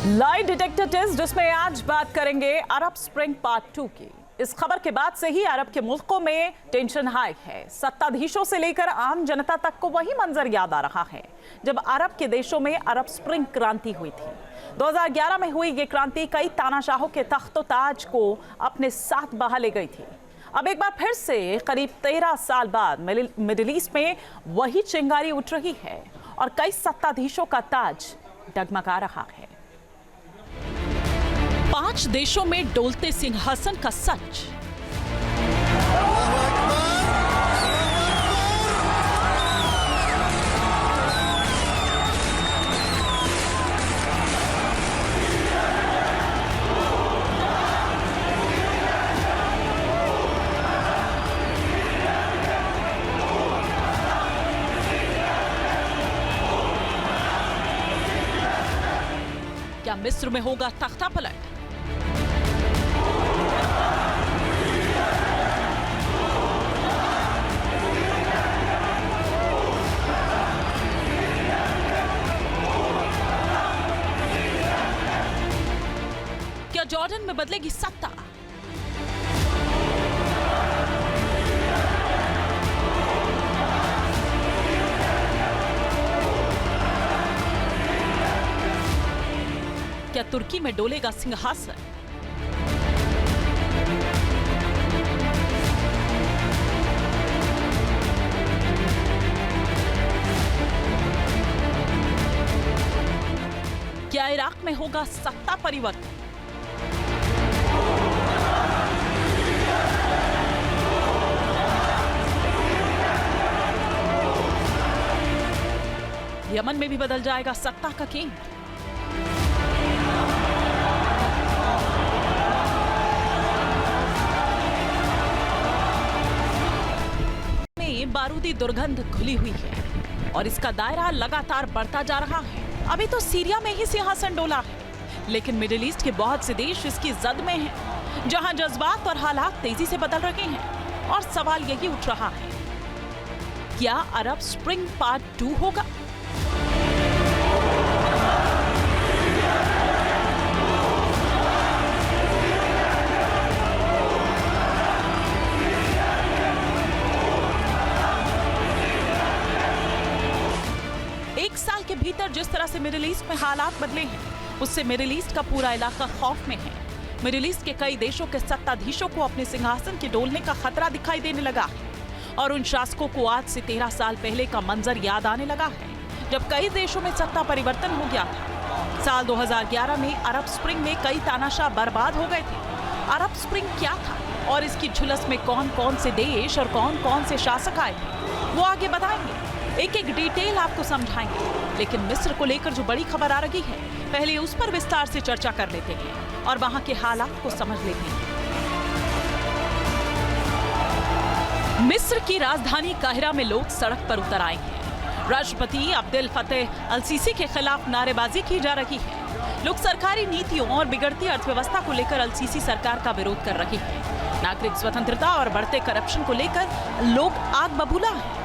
Lie detector test, जिसमें आज बात करेंगे अरब स्प्रिंग पार्ट 2 की। इस खबर के बाद से ही अरब के मुल्कों में टेंशन हाई है। सत्ताधीशों से लेकर आम जनता तक को वही मंजर याद आ रहा है जब अरब के देशों में अरब स्प्रिंग क्रांति हुई थी। 2011 में हुई ये क्रांति कई तानाशाहों के तख्तो ताज को अपने साथ बहा ले गई थी। अब एक बार फिर से करीब 13 साल बाद मिडिल ईस्ट में वही चिंगारी उठ रही है और कई सत्ताधीशों का ताज डगमगा रहा है। 5 देशों में डोलते सिंहासन का सच। क्या मिस्र में होगा तख्ता पलट? क्या जॉर्डन में बदलेगी सत्ता? क्या तुर्की में डोलेगा सिंहासन? क्या इराक में होगा सत्ता परिवर्तन? यमन में भी बदल जाएगा सत्ता का केंद्र? में बारूदी दुर्गंध खुली हुई है और इसका दायरा लगातार बढ़ता जा रहा है। अभी तो सीरिया में ही सिंहासन डोला है, लेकिन मिडिल ईस्ट के बहुत से देश इसकी जद में हैं, जहां जज्बात और हालात तेजी से बदल रहे हैं। और सवाल यही उठ रहा है, क्या अरब स्प्रिंग पार्ट 2 होगा? एक साल के भीतर जिस तरह से मिडिल ईस्ट में हालात बदले हैं, उससे मिडिल ईस्ट का पूरा इलाका खौफ में है। मिडिल ईस्ट के कई देशों के सत्ताधीशों को अपने सिंहासन के डोलने का खतरा दिखाई देने लगा है और उन शासकों को आज से 13 साल पहले का मंजर याद आने लगा है, जब कई देशों में सत्ता परिवर्तन हो गया था। साल 2011 में अरब स्प्रिंग में कई तानाशाह बर्बाद हो गए थे। अरब स्प्रिंग क्या था और इसकी झुलस में कौन कौन से देश और कौन कौन से शासक आए थे, वो आगे बताएंगे। एक एक डिटेल आपको समझाएंगे, लेकिन मिस्र को लेकर जो बड़ी खबर आ रही है, पहले उस पर विस्तार से चर्चा कर लेते हैं और वहां के हालात को समझ लेते हैं। मिस्र की राजधानी काहिरा में लोग सड़क पर उतर आए हैं। राष्ट्रपति अब्देल फतेह अल सीसी के खिलाफ नारेबाजी की जा रही है। लोग सरकारी नीतियों और बिगड़ती अर्थव्यवस्था को लेकर अल सीसी सरकार का विरोध कर रहे हैं। नागरिक स्वतंत्रता और बढ़ते करप्शन को लेकर लोग आग बबूला हैं।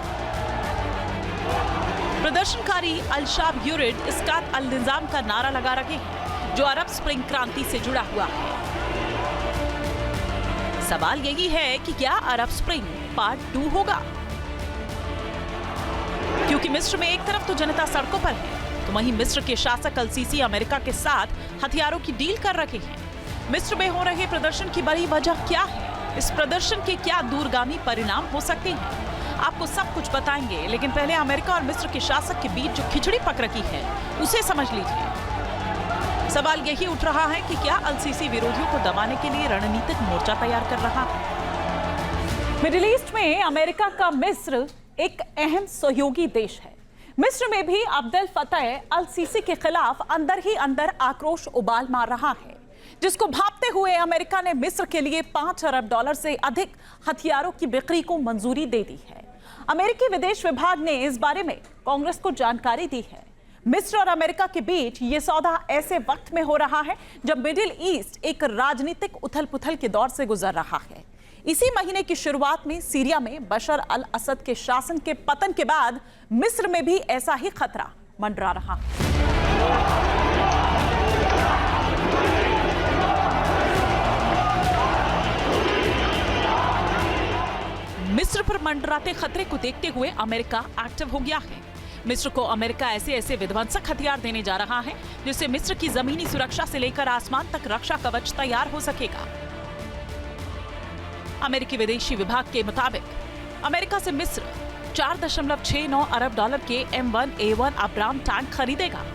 प्रदर्शनकारी अल-शाब यूरिड इस्कात अल-निजाम का नारा लगा रहे हैं, जो अरब स्प्रिंग क्रांति से जुड़ा हुआ है। सवाल यही है कि क्या अरब स्प्रिंग पार्ट 2 होगा? क्योंकि मिस्र में एक तरफ तो जनता सड़कों पर है, तो वहीं मिस्र के शासक अल सीसी अमेरिका के साथ हथियारों की डील कर रहे हैं। मिस्र में हो रहे प्रदर्शन की बड़ी वजह क्या है? इस प्रदर्शन के क्या दूरगामी परिणाम हो सकते हैं? आपको सब कुछ बताएंगे, लेकिन पहले अमेरिका और मिस्र के शासक के बीच जो खिचड़ी पक रही है, उसे समझ लीजिए। सवाल यही उठ रहा है कि क्या अल सीसी विरोधियों को दबाने के लिए रणनीतिक मोर्चा तैयार कर रहा है? मिडिल ईस्ट में अमेरिका का मिस्र एक अहम सहयोगी देश है। मिस्र में भी अब्देल फतेह अल सीसी के खिलाफ अंदर ही अंदर आक्रोश उबाल मार रहा है, जिसको भांपते हुए अमेरिका ने मिस्र के लिए $5 अरब से अधिक हथियारों की बिक्री को मंजूरी दे दी है। अमेरिकी विदेश विभाग ने इस बारे में कांग्रेस को जानकारी दी है। मिस्र और अमेरिका के बीच ये सौदा ऐसे वक्त में हो रहा है जब मिडिल ईस्ट एक राजनीतिक उथल-पुथल के दौर से गुजर रहा है। इसी महीने की शुरुआत में सीरिया में बशर अल असद के शासन के पतन के बाद मिस्र में भी ऐसा ही खतरा मंडरा रहा। मंडराते खतरे को देखते हुए अमेरिका एक्टिव हो गया है। मिस्र को अमेरिका ऐसे ऐसे विध्वंसक हथियार देने जा रहा है जिससे मिस्र की जमीनी सुरक्षा से लेकर आसमान तक रक्षा कवच तैयार हो सकेगा। अमेरिकी विदेशी विभाग के मुताबिक अमेरिका से मिस्र 4.69 अरब डॉलर के M1A1 अब्राम टैंक खरीदेगा।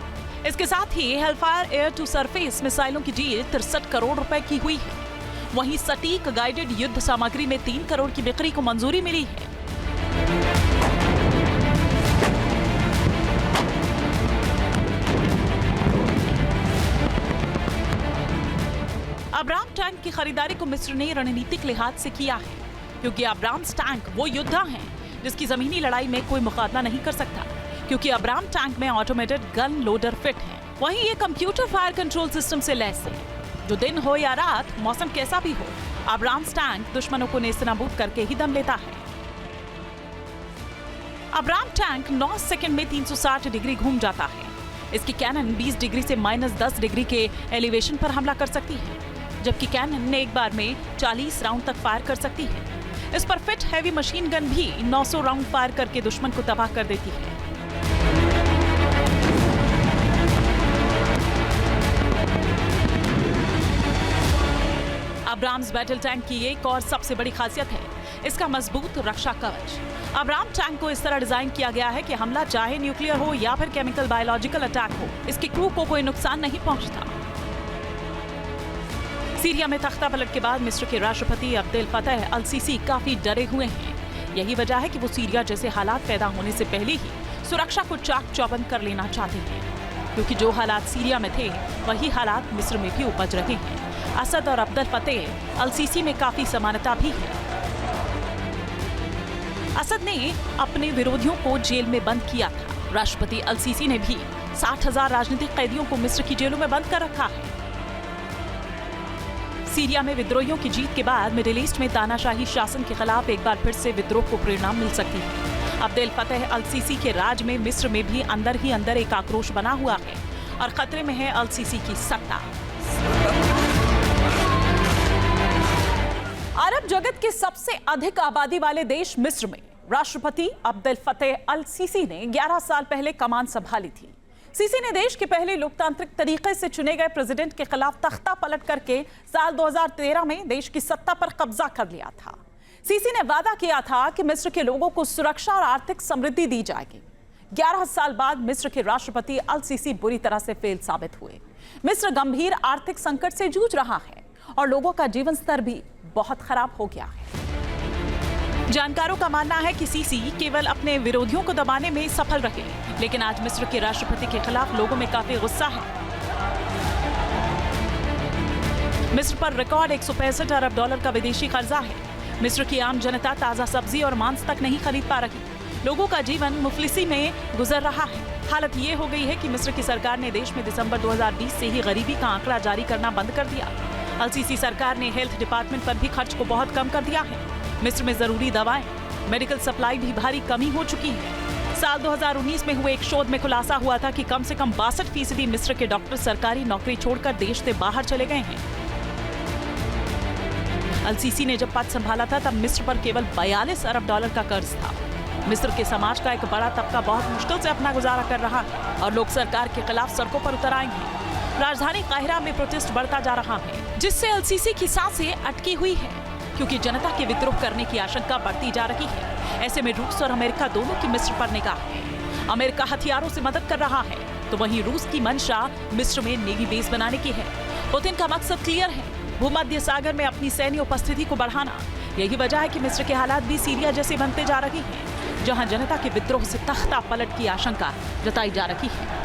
इसके साथ ही हेलफायर एयर टू सरफेस मिसाइलों की डील 63 करोड़ रुपए की हुई है। वहीं सटीक गाइडेड युद्ध सामग्री में 3 करोड़ की बिक्री को मंजूरी मिली है। अब्राम टैंक की खरीदारी को मिस्र ने रणनीतिक लिहाज से किया है, क्योंकि अब्राम्स टैंक वो योद्धा हैं जिसकी जमीनी लड़ाई में कोई मुकाबला नहीं कर सकता, क्योंकि अब्राम टैंक में ऑटोमेटेड गन लोडर फिट है। वहीं ये कंप्यूटर फायर कंट्रोल सिस्टम से लैस है, जो दिन हो या रात, मौसम कैसा भी हो, अब्राम्स टैंक दुश्मनों को नेस्तनाबूद करके ही दम लेता है। अब्राम टैंक 9 सेकंड में 360 डिग्री घूम जाता है। इसकी कैनन 20 डिग्री से -10 डिग्री के एलिवेशन पर हमला कर सकती है, जबकि कैनन एक बार में 40 राउंड तक फायर कर सकती है। इस पर फिट हैवी मशीन गन भी 900 राउंड फायर करके दुश्मन को तबाह कर देती है। अब्राम्स बैटल टैंक की एक और सबसे बड़ी खासियत है इसका मजबूत रक्षा कवच। अब्राम टैंक को इस तरह डिजाइन किया गया है कि हमला चाहे न्यूक्लियर हो या फिर केमिकल बायोलॉजिकल अटैक हो, इसके क्रू को कोई नुकसान नहीं पहुंचता। सीरिया में तख्ता पलट के बाद मिस्र के राष्ट्रपति अब्देल फतह अल सीसी काफी डरे हुए हैं। यही वजह है कि वो सीरिया जैसे हालात पैदा होने से पहले ही सुरक्षा को चाक चौबंद कर लेना चाहते हैं, क्योंकि जो हालात सीरिया में थे वही हालात मिस्र में भी उपज रहे हैं। असद और अब्देल फतह अल सीसी में काफी समानता भी है। असद ने अपने विरोधियों को जेल में बंद किया था। राष्ट्रपति अल सीसी ने भी 60,000 राजनीतिक कैदियों को मिस्र की जेलों में बंद कर रखा है। सीरिया में विद्रोहियों की जीत के बाद मिडिल ईस्ट में तानाशाही शासन के खिलाफ एक बार फिर से विद्रोह को प्रेरणा मिल सकती है। अब्देल फतह अल सीसी के राज में मिस्र में भी अंदर ही अंदर एक आक्रोश बना हुआ है और खतरे में है अल सीसी की सत्ता। अरब जगत के सबसे अधिक आबादी वाले देश मिस्र में राष्ट्रपति अब्देल फतह अल सीसी ने 11 साल पहले कमान संभाली थी। सीसी ने देश के पहले लोकतांत्रिक तरीके से चुने गए प्रेसिडेंट के खिलाफ तख्ता पलट करके साल 2013 में देश की सत्ता पर कब्जा कर लिया था। सीसी ने वादा किया था कि मिस्र के लोगों को सुरक्षा और आर्थिक समृद्धि दी जाएगी। 11 साल बाद मिस्र के राष्ट्रपति अल सीसी बुरी तरह से फेल साबित हुए। मिस्र गंभीर आर्थिक संकट से जूझ रहा है और लोगों का जीवन स्तर भी बहुत खराब हो गया है। जानकारों का मानना है कि सीसी केवल अपने विरोधियों को दबाने में सफल रहे, लेकिन आज मिस्र के राष्ट्रपति के खिलाफ लोगों में काफी गुस्सा है। मिस्र पर रिकॉर्ड 165 अरब डॉलर का विदेशी कर्जा है। मिस्र की आम जनता ताजा सब्जी और मांस तक नहीं खरीद पा रही। लोगों का जीवन मुफलिसी में गुजर रहा है। हालत ये हो गई है कि मिस्र की सरकार ने देश में दिसंबर 2020 से ही गरीबी का आंकड़ा जारी करना बंद कर दिया। अल सीसी सरकार ने हेल्थ डिपार्टमेंट पर भी खर्च को बहुत कम कर दिया है। मिस्र में जरूरी दवाएं, मेडिकल सप्लाई भी भारी कमी हो चुकी है। साल 2019 में हुए एक शोध में खुलासा हुआ था कि कम से कम 62% मिस्र के डॉक्टर सरकारी नौकरी छोड़कर देश से बाहर चले गए हैं। अल सीसी ने जब पद संभाला था तब मिस्र पर केवल 42 अरब डॉलर का कर्ज था। मिस्र के समाज का एक बड़ा तबका बहुत मुश्किल से अपना गुजारा कर रहा है और लोग सरकार के खिलाफ सड़कों पर उतर आए हैं। राजधानी काहिरा में प्रोटेस्ट बढ़ता जा रहा है, जिससे अल सीसी की सांसें अटकी हुई है, क्योंकि जनता के विद्रोह करने की आशंका बढ़ती जा रही है। ऐसे में रूस और अमेरिका दोनों की मिस्र पर निगाह है। अमेरिका हथियारों से मदद कर रहा है, तो वहीं रूस की मंशा मिस्र में नेवी बेस बनाने की है। पुतिन का मकसद क्लियर है, भूमध्य सागर में अपनी सैन्य उपस्थिति को बढ़ाना। यही वजह है कि मिस्र के हालात भी सीरिया जैसे बनते जा रहे हैं, जहां जनता के विद्रोह से तख्ता पलट की आशंका जताई जा रही है।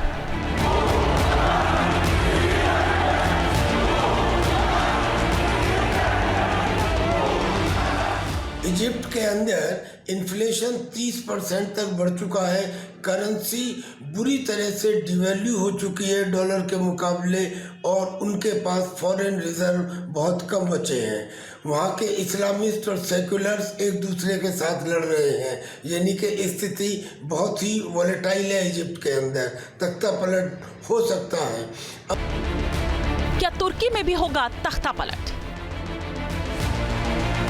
इजिप्ट के अंदर इन्फ्लेशन 30% तक बढ़ चुका है। करेंसी बुरी तरह से डिवैल्यू हो चुकी है डॉलर के मुकाबले और उनके पास फॉरेन रिजर्व बहुत कम बचे हैं। वहाँ के इस्लामिस्ट और सेकुलर्स एक दूसरे के साथ लड़ रहे हैं, यानी कि स्थिति बहुत ही वॉलेटाइल है इजिप्ट के अंदर। तख्ता पलट हो सकता है। क्या तुर्की में भी होगा तख्ता पलट?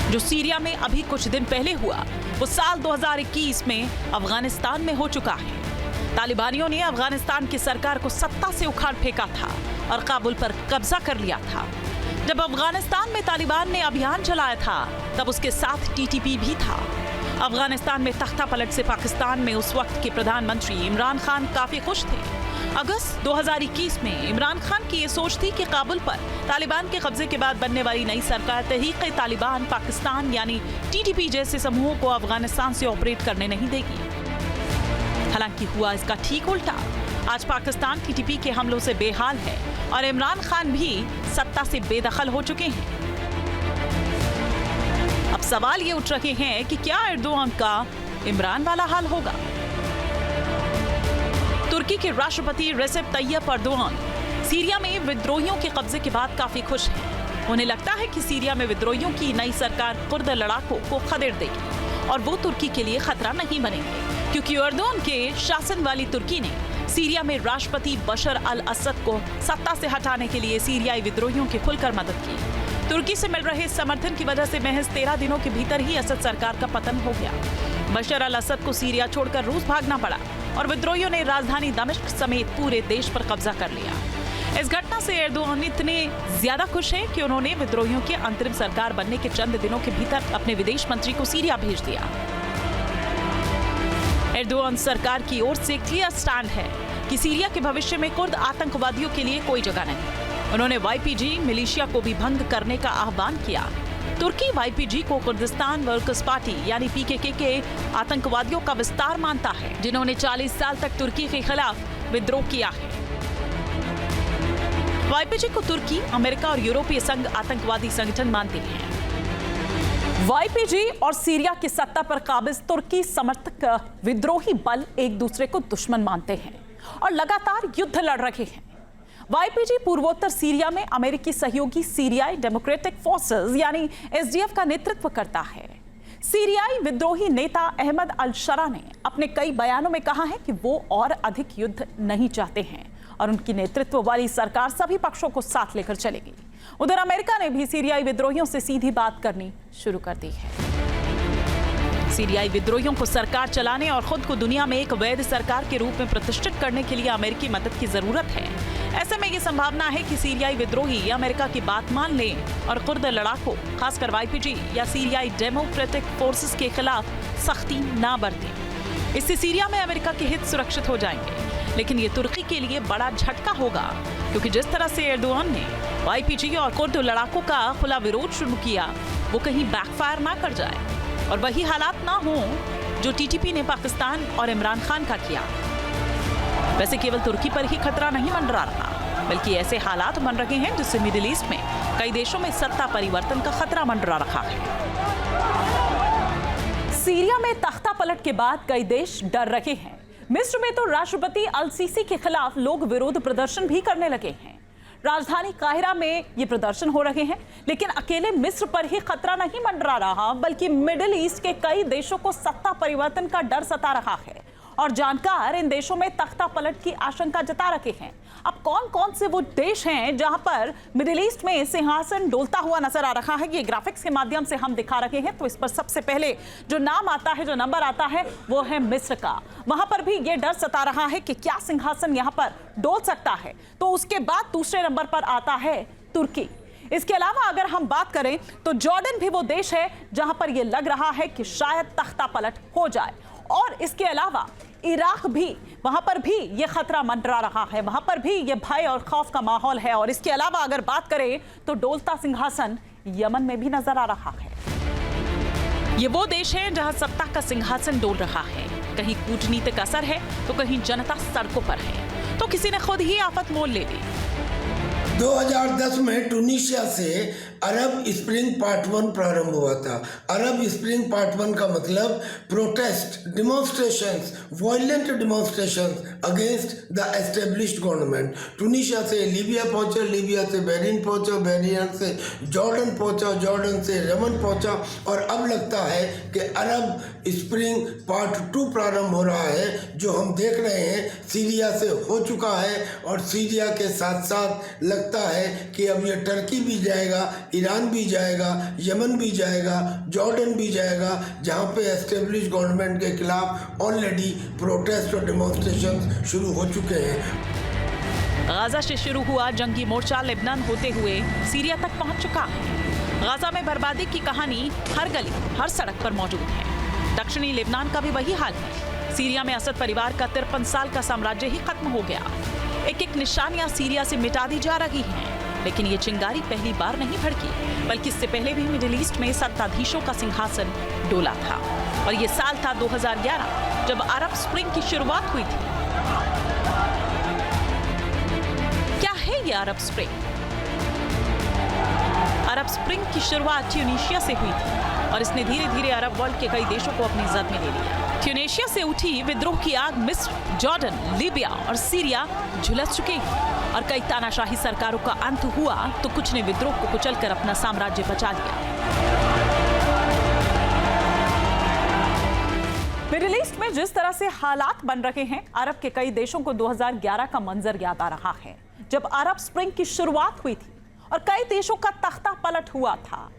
जो सीरिया में अभी कुछ दिन पहले हुआ, वो साल 2021 में अफगानिस्तान में हो चुका है। तालिबानियों ने अफगानिस्तान की सरकार को सत्ता से उखाड़ फेंका था और काबुल पर कब्जा कर लिया था। जब अफगानिस्तान में तालिबान ने अभियान चलाया था तब उसके साथ टीटीपी भी था। अफगानिस्तान में तख्ता पलट से पाकिस्तान में उस वक्त के प्रधानमंत्री इमरान खान काफी खुश थे। अगस्त 2021 में इमरान खान की ये सोच थी कि काबुल पर तालिबान के कब्जे के बाद बनने वाली नई सरकार तहरीक-ए-तालिबान पाकिस्तान यानी टीटीपी जैसे समूहों को अफगानिस्तान से ऑपरेट करने नहीं देगी। हालांकि हुआ इसका ठीक उल्टा। आज पाकिस्तान टीटीपी के हमलों से बेहाल है और इमरान खान भी सत्ता से बेदखल हो चुके हैं। अब सवाल ये उठ रहे हैं कि क्या एर्दोआन का इमरान वाला हाल होगा। तुर्की के राष्ट्रपति रेसेप तैयप एर्दोआन सीरिया में विद्रोहियों के कब्जे के बाद काफी खुश हैं। उन्हें लगता है कि सीरिया में विद्रोहियों की नई सरकार कुर्द लड़ाकों को खदेड़ देगी और वो तुर्की के लिए खतरा नहीं बनेंगे, क्योंकि एर्दोआन के शासन वाली तुर्की ने सीरिया में राष्ट्रपति बशर अल असद को सत्ता से हटाने के लिए सीरियाई विद्रोहियों की खुलकर मदद की। तुर्की से मिल रहे समर्थन की वजह से महज 13 दिनों के भीतर ही असद सरकार का पतन हो गया। बशर अल असद को सीरिया छोड़कर रूस भागना पड़ा और विद्रोहियों ने राजधानी दमिश्क समेत पूरे देश पर कब्जा कर लिया। इस घटना से एर्दोआन इतने ज्यादा खुश हैं कि उन्होंने विद्रोहियों की अंतरिम सरकार बनने के चंद दिनों के भीतर अपने विदेश मंत्री को सीरिया भेज दिया। एर्दोआन सरकार की ओर से क्लियर स्टैंड है कि सीरिया के भविष्य में कुर्द आतंकवादियों के लिए कोई जगह नहीं। उन्होंने वाईपीजी मिलिशिया को भी भंग करने का आह्वान किया। तुर्की वाईपीजी को कुर्दिस्तान वर्कर्स पार्टी यानी पीकेके के आतंकवादियों का विस्तार मानता है, जिन्होंने 40 साल तक तुर्की के खिलाफ विद्रोह किया है। वाईपीजी को तुर्की, अमेरिका और यूरोपीय संघ आतंकवादी संगठन मानते हैं। वाईपीजी और सीरिया की सत्ता पर काबिज तुर्की समर्थक विद्रोही बल एक दूसरे को दुश्मन मानते हैं और लगातार युद्ध लड़ रहे हैं। वाईपीजी पूर्वोत्तर सीरिया में अमेरिकी सहयोगी सीरियाई डेमोक्रेटिक फोर्सेस यानी एसडीएफ का नेतृत्व करता है। सीरियाई विद्रोही नेता अहमद अल शरा ने अपने कई बयानों में कहा है कि वो और अधिक युद्ध नहीं चाहते हैं और उनकी नेतृत्व वाली सरकार सभी पक्षों को साथ लेकर चलेगी। उधर अमेरिका ने भी सीरियाई विद्रोहियों से सीधी बात करनी शुरू कर दी है। सीरियाई विद्रोहियों को सरकार चलाने और खुद को दुनिया में एक वैध सरकार के रूप में प्रतिष्ठित करने के लिए अमेरिकी मदद की जरूरत है। ऐसे में ये संभावना है कि सीरियाई विद्रोही अमेरिका की बात मान लें और कुर्द लड़ाकों, खासकर वाईपीजी या सीरियाई डेमोक्रेटिक फोर्सेस के खिलाफ सख्ती ना बरतें। इससे सीरिया में अमेरिका के हित सुरक्षित हो जाएंगे। लेकिन ये तुर्की के लिए बड़ा झटका होगा, क्योंकि जिस तरह से एर्दोआन ने वाईपीजी और कुर्द लड़ाकों का खुला विरोध शुरू किया, वो कहीं बैकफायर ना कर जाए और वही हालात ना हो जो टीटीपी ने पाकिस्तान और इमरान खान का किया। वैसे केवल तुर्की पर ही खतरा नहीं मंडरा रहा, बल्कि ऐसे हालात बन रहे हैं जिससे मिडिल ईस्ट में कई देशों में सत्ता परिवर्तन का खतरा मंडरा रहा है। सीरिया में तख्ता पलट के बाद कई देश डर रहे हैं। मिस्र में तो राष्ट्रपति अल सीसी के खिलाफ लोग विरोध प्रदर्शन भी करने लगे हैं। राजधानी काहिरा में ये प्रदर्शन हो रहे हैं, लेकिन अकेले मिस्र पर ही खतरा नहीं मंडरा रहा, बल्कि मिडिल ईस्ट के कई देशों को सत्ता परिवर्तन का डर सता रहा है और जानकार इन देशों में तख्ता पलट की आशंका जता रहे हैं। अब कौन कौन से वो देश हैं जहां पर मिडिल ईस्ट में सिंहासन डोलता हुआ नजर आ रहा है, ये ग्राफिक्स के माध्यम से हम दिखा रहे हैं। तो इस पर सबसे पहले जो नाम आता है, जो नंबर आता है, वो है मिस्र का। वहां पर भी ये डर सता रहा है कि क्या सिंहासन यहां पर डोल सकता है। तो उसके बाद दूसरे नंबर पर आता है तुर्की। इसके अलावा अगर हम बात करें तो जॉर्डन भी वो देश है जहां पर यह लग रहा है कि शायद तख्ता पलट हो जाए। और इसके अलावा इराक भी, वहां पर भी यह खतरा मंडरा रहा है, वहां पर भी यह भय और खौफ का माहौल है। और इसके अलावा अगर बात करें तो डोलता सिंहासन यमन में भी नजर आ रहा है। ये वो देश है जहां सत्ता का सिंहासन डोल रहा है। कहीं कूटनीतिक असर है तो कहीं जनता सड़कों पर है, तो किसी ने खुद ही आफत मोल ले ली। 2010 में टूनिशिया से अरब स्प्रिंग पार्ट 1 प्रारंभ हुआ था। अरब स्प्रिंग पार्ट 1 का मतलब protest, demonstrations, violent demonstrations against the established government. Tunisia से लीबिया पहुंचा, लीबिया से बहरीन पहुंचा, बहरीन से जॉर्डन पहुंचा, जॉर्डन से यमन पहुंचा और अब लगता है कि अरब स्प्रिंग पार्ट 2 प्रारंभ हो रहा है, जो हम देख रहे हैं सीरिया से हो चुका है और सीरिया के साथ साथ लगता है कि अब ये टर्की भी जाएगा, ईरान भी जाएगा, यमन भी जाएगा, जॉर्डन भी जाएगा, जहां पे एस्टेब्लिश गवर्नमेंट के खिलाफ ऑलरेडी प्रोटेस्ट और डेमोन्स्ट्रेशन शुरू हो चुके हैं। गाजा से शुरू हुआ जंगी मोर्चा लेबनान होते हुए सीरिया तक पहुंच चुका है। गाजा में बर्बादी की कहानी हर गली, हर सड़क पर मौजूद है। दक्षिणी लेबनान का भी वही हाल है। सीरिया में असद परिवार का 53 साल का साम्राज्य ही खत्म हो गया। एक एक निशानियां सीरिया से मिटा दी जा रही हैं। लेकिन ये चिंगारी पहली बार नहीं भड़की, बल्कि इससे पहले भी मिडिल ईस्ट में सत्ताधीशों का सिंहासन डोला था। और ये साल था 2011, जब अरब स्प्रिंग की शुरुआत हुई थी। क्या है ये अरब स्प्रिंग? अरब स्प्रिंग की शुरुआत ट्यूनीशिया से हुई थी और इसने धीरे धीरे अरब वर्ल्ड के कई देशों को अपनी जद में ले लिया। ट्यूनीशिया से उठी विद्रोह की आग मिस्र, जॉर्डन, लीबिया और सीरिया झुलस चुके हैं और कई तानाशाही सरकारों का अंत हुआ तो कुछ ने विद्रोह को कुचलकर अपना साम्राज्य बचा लिया। मिडिल ईस्ट में जिस तरह से हालात बन रहे हैं, अरब के कई देशों को 2011 का मंजर याद आ रहा है, जब अरब स्प्रिंग की शुरुआत हुई थी और कई देशों का तख्ता पलट हुआ था।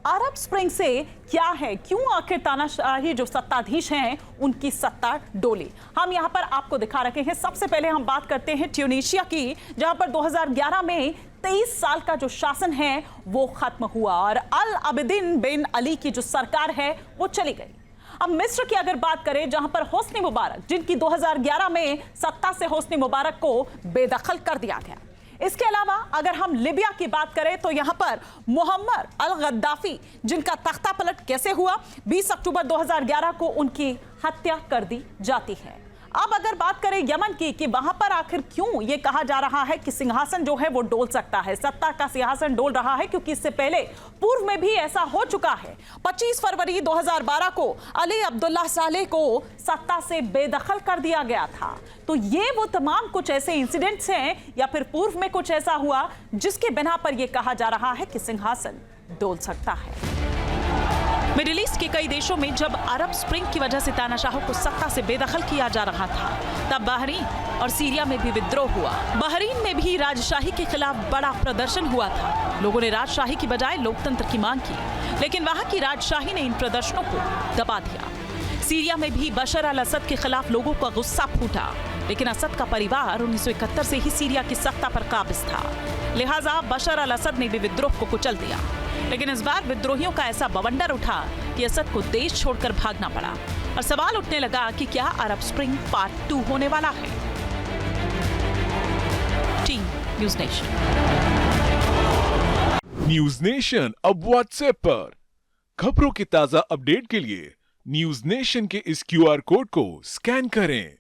अरब स्प्रिंग से क्या है, क्यों आखिर तानाशाही जो सत्ताधीश हैं उनकी सत्ता डोली, हम यहां पर आपको दिखा रहे हैं। सबसे पहले हम बात करते हैं ट्यूनीशिया की, जहां पर 2011 में 23 साल का जो शासन है वो खत्म हुआ और अल अबिदिन बिन अली की जो सरकार है वो चली गई। अब मिस्र की अगर बात करें, जहां पर होस्नी मुबारक, जिनकी 2011 में सत्ता से होस्नी मुबारक को बेदखल कर दिया गया। इसके अलावा अगर हम लिबिया की बात करें तो यहां पर मुअम्मर अल गद्दाफी, जिनका तख्ता पलट कैसे हुआ, 20 अक्टूबर 2011 को उनकी हत्या कर दी जाती है। अब अगर बात करें यमन की कि वहां पर आखिर क्यों ये कहा जा रहा है कि सिंहासन जो है वो डोल सकता है, सत्ता का सिंहासन डोल रहा है, क्योंकि इससे पहले पूर्व में भी ऐसा हो चुका है। 25 फरवरी 2012 को अली अब्दुल्ला सालेह को सत्ता से बेदखल कर दिया गया था। तो ये वो तमाम कुछ ऐसे इंसिडेंट्स हैं या फिर पूर्व में कुछ ऐसा हुआ जिसके बिना पर यह कहा जा रहा है कि सिंहासन डोल सकता है। मिडिल ईस्ट के कई देशों में जब अरब स्प्रिंग की वजह से तानाशाहों को सत्ता से बेदखल किया जा रहा था, तब बहरीन और सीरिया में भी विद्रोह हुआ। बहरीन में भी राजशाही के खिलाफ बड़ा प्रदर्शन हुआ था। लोगों ने राजशाही की बजाय लोकतंत्र की मांग की, लेकिन वहां की राजशाही ने इन प्रदर्शनों को दबा दिया। सीरिया में भी बशर अल असद के खिलाफ लोगों का गुस्सा फूटा, लेकिन असद का परिवार 1971 से ही सीरिया की सत्ता पर काबिज था, लिहाजा बशर अल असद ने भी विद्रोह को कुचल दिया। लेकिन इस बार विद्रोहियों का ऐसा बवंडर उठा कि असद को देश छोड़कर भागना पड़ा और सवाल उठने लगा कि क्या अरब स्प्रिंग पार्ट 2 होने वाला है। Team news nation. News nation अब व्हाट्सएप पर खबरों की ताजा अपडेट के लिए न्यूज़ नेशन के इस QR कोड को स्कैन करें।